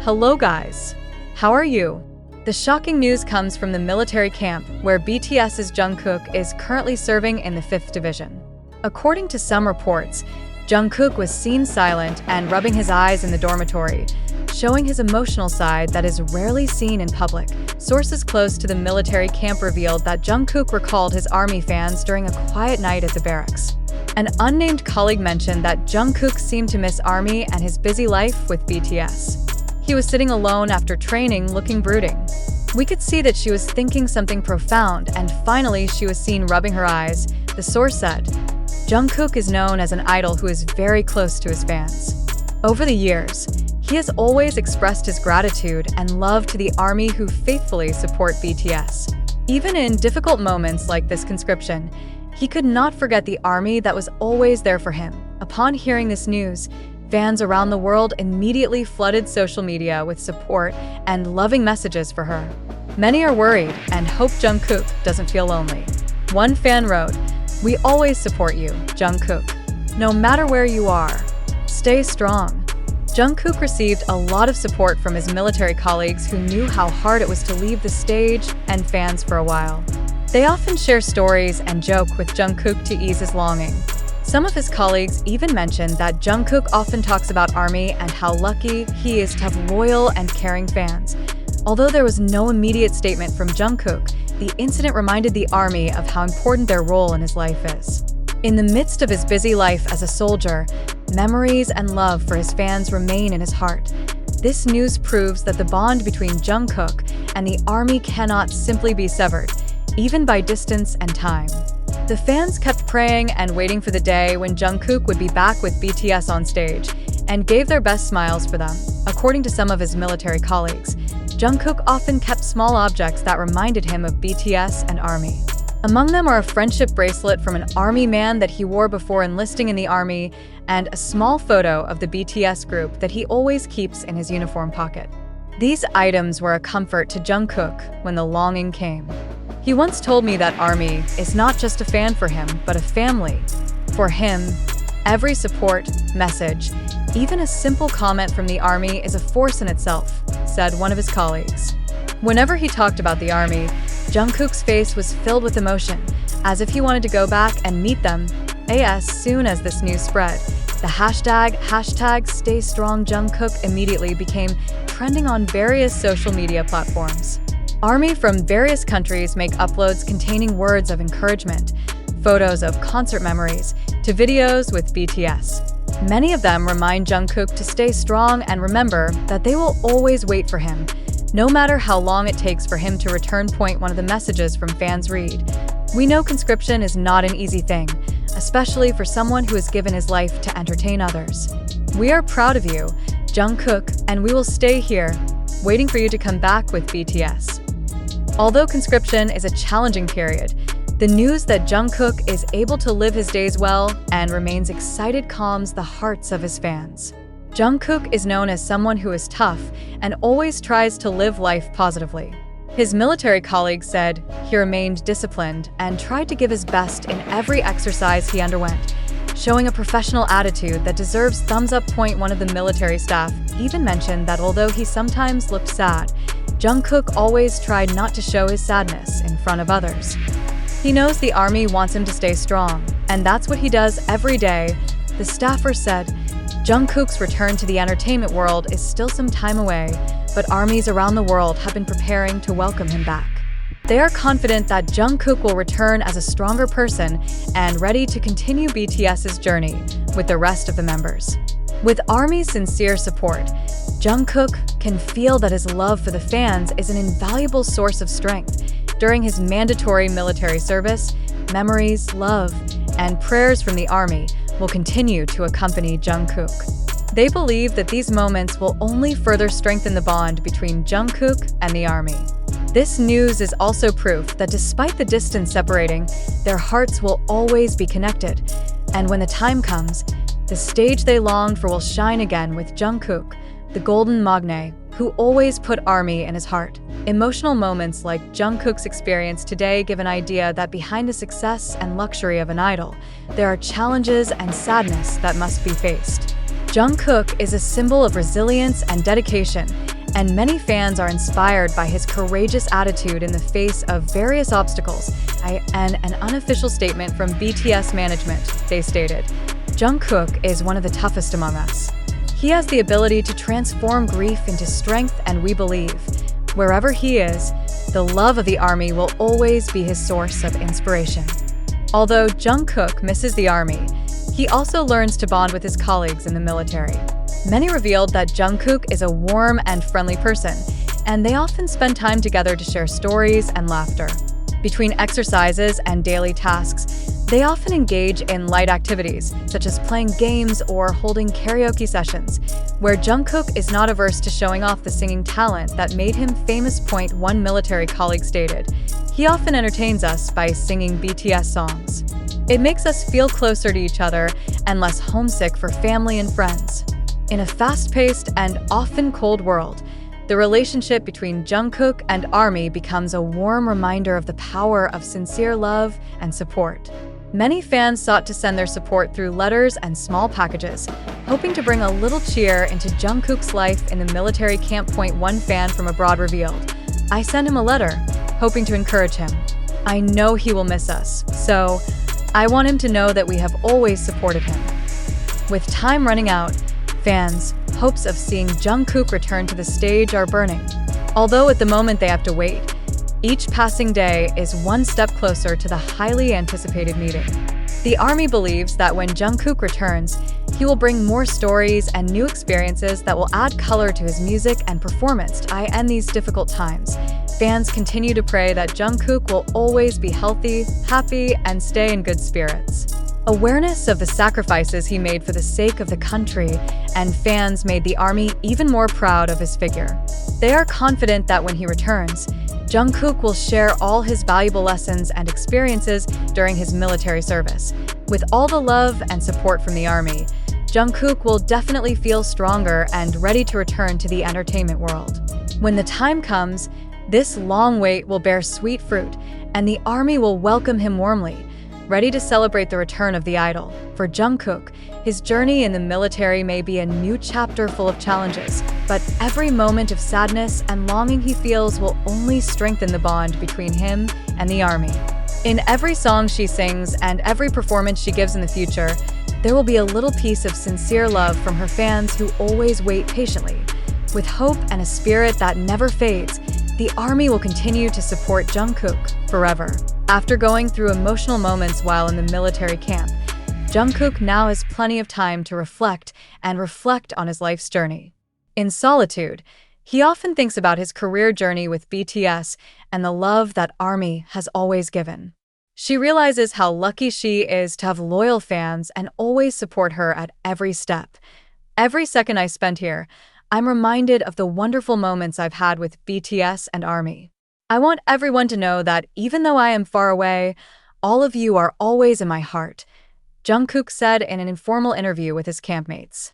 Hello guys! How are you? The shocking news comes from the military camp where BTS's Jungkook is currently serving in the 5th Division. According to some reports, Jungkook was seen silent and rubbing his eyes in the dormitory, showing his emotional side that is rarely seen in public. Sources close to the military camp revealed that Jungkook recalled his army fans during a quiet night at the barracks. An unnamed colleague mentioned that Jungkook seemed to miss army and his busy life with BTS. He was sitting alone after training, looking brooding. We could see that she was thinking something profound, and finally she was seen rubbing her eyes, the source said. Jungkook is known as an idol who is very close to his fans. Over the years, he has always expressed his gratitude and love to the army who faithfully support BTS. Even in difficult moments like this conscription, he could not forget the army that was always there for him. Upon hearing this news, fans around the world immediately flooded social media with support and loving messages for her. Many are worried and hope Jungkook doesn't feel lonely. One fan wrote, "We always support you, Jungkook. No matter where you are, stay strong." Jungkook received a lot of support from his military colleagues who knew how hard it was to leave the stage and fans for a while. They often share stories and joke with Jungkook to ease his longing. Some of his colleagues even mentioned that Jungkook often talks about ARMY and how lucky he is to have loyal and caring fans. Although there was no immediate statement from Jungkook, the incident reminded the ARMY of how important their role in his life is. In the midst of his busy life as a soldier, memories and love for his fans remain in his heart. This news proves that the bond between Jungkook and the ARMY cannot simply be severed, even by distance and time. The fans kept praying and waiting for the day when Jungkook would be back with BTS on stage, and gave their best smiles for them. According to some of his military colleagues, Jungkook often kept small objects that reminded him of BTS and ARMY. Among them are a friendship bracelet from an ARMY man that he wore before enlisting in the ARMY, and a small photo of the BTS group that he always keeps in his uniform pocket. These items were a comfort to Jungkook when the longing came. He once told me that ARMY is not just a fan for him, but a family. For him, every support, message, even a simple comment from the ARMY is a force in itself, said one of his colleagues. Whenever he talked about the ARMY, Jungkook's face was filled with emotion, as if he wanted to go back and meet them. As soon as this news spread, the hashtag #StayStrongJungkook immediately became trending on various social media platforms. ARMY from various countries make uploads containing words of encouragement, photos of concert memories, to videos with BTS. Many of them remind Jungkook to stay strong and remember that they will always wait for him, no matter how long it takes for him to return. One of the messages from fans read, "We know conscription is not an easy thing, especially for someone who has given his life to entertain others. We are proud of you, Jungkook, and we will stay here, waiting for you to come back with BTS." Although conscription is a challenging period, the news that Jungkook is able to live his days well and remains excited calms the hearts of his fans. Jungkook is known as someone who is tough and always tries to live life positively. His military colleagues said he remained disciplined and tried to give his best in every exercise he underwent, showing a professional attitude that deserves thumbs up. One of the military staff even mentioned that although he sometimes looked sad, Jungkook always tried not to show his sadness in front of others. He knows the ARMY wants him to stay strong, and that's what he does every day. The staffer said, Jungkook's return to the entertainment world is still some time away, but armies around the world have been preparing to welcome him back. They are confident that Jungkook will return as a stronger person and ready to continue BTS's journey with the rest of the members. With ARMY's sincere support, Jungkook can feel that his love for the fans is an invaluable source of strength. During his mandatory military service, memories, love, and prayers from the ARMY will continue to accompany Jungkook. They believe that these moments will only further strengthen the bond between Jungkook and the ARMY. This news is also proof that despite the distance separating, their hearts will always be connected. And when the time comes, the stage they longed for will shine again with Jungkook, the golden magne, who always put ARMY in his heart. Emotional moments like Jungkook's experience today give an idea that behind the success and luxury of an idol, there are challenges and sadness that must be faced. Jungkook is a symbol of resilience and dedication, and many fans are inspired by his courageous attitude in the face of various obstacles. In an unofficial statement from BTS management, they stated, "Jungkook is one of the toughest among us. He has the ability to transform grief into strength, and we believe, wherever he is, the love of the ARMY will always be his source of inspiration." Although Jungkook misses the ARMY, he also learns to bond with his colleagues in the military. Many revealed that Jungkook is a warm and friendly person, and they often spend time together to share stories and laughter. Between exercises and daily tasks, they often engage in light activities, such as playing games or holding karaoke sessions, where Jungkook is not averse to showing off the singing talent that made him famous. One military colleague stated, "He often entertains us by singing BTS songs. It makes us feel closer to each other and less homesick for family and friends." In a fast-paced and often cold world, the relationship between Jungkook and ARMY becomes a warm reminder of the power of sincere love and support. Many fans sought to send their support through letters and small packages, hoping to bring a little cheer into Jungkook's life in the military camp. One fan from abroad revealed, "I sent him a letter, hoping to encourage him. I know he will miss us, so I want him to know that we have always supported him." With time running out, fans' hopes of seeing Jungkook return to the stage are burning. Although at the moment they have to wait, each passing day is one step closer to the highly anticipated meeting. The ARMY believes that when Jungkook returns, he will bring more stories and new experiences that will add color to his music and performance. In these difficult times, fans continue to pray that Jungkook will always be healthy, happy, and stay in good spirits. Awareness of the sacrifices he made for the sake of the country and fans made the ARMY even more proud of his figure. They are confident that when he returns, Jungkook will share all his valuable lessons and experiences during his military service. With all the love and support from the ARMY, Jungkook will definitely feel stronger and ready to return to the entertainment world. When the time comes, this long wait will bear sweet fruit, and the ARMY will welcome him warmly, ready to celebrate the return of the idol. For Jungkook, his journey in the military may be a new chapter full of challenges, but every moment of sadness and longing he feels will only strengthen the bond between him and the ARMY. In every song she sings and every performance she gives in the future, there will be a little piece of sincere love from her fans who always wait patiently. With hope and a spirit that never fades, the ARMY will continue to support Jungkook forever. After going through emotional moments while in the military camp, Jungkook now has plenty of time to reflect on his life's journey. In solitude, he often thinks about his career journey with BTS and the love that ARMY has always given. She realizes how lucky she is to have loyal fans and always support her at every step. "Every second I spent here, I'm reminded of the wonderful moments I've had with BTS and ARMY. I want everyone to know that even though I am far away, all of you are always in my heart," Jungkook said in an informal interview with his campmates.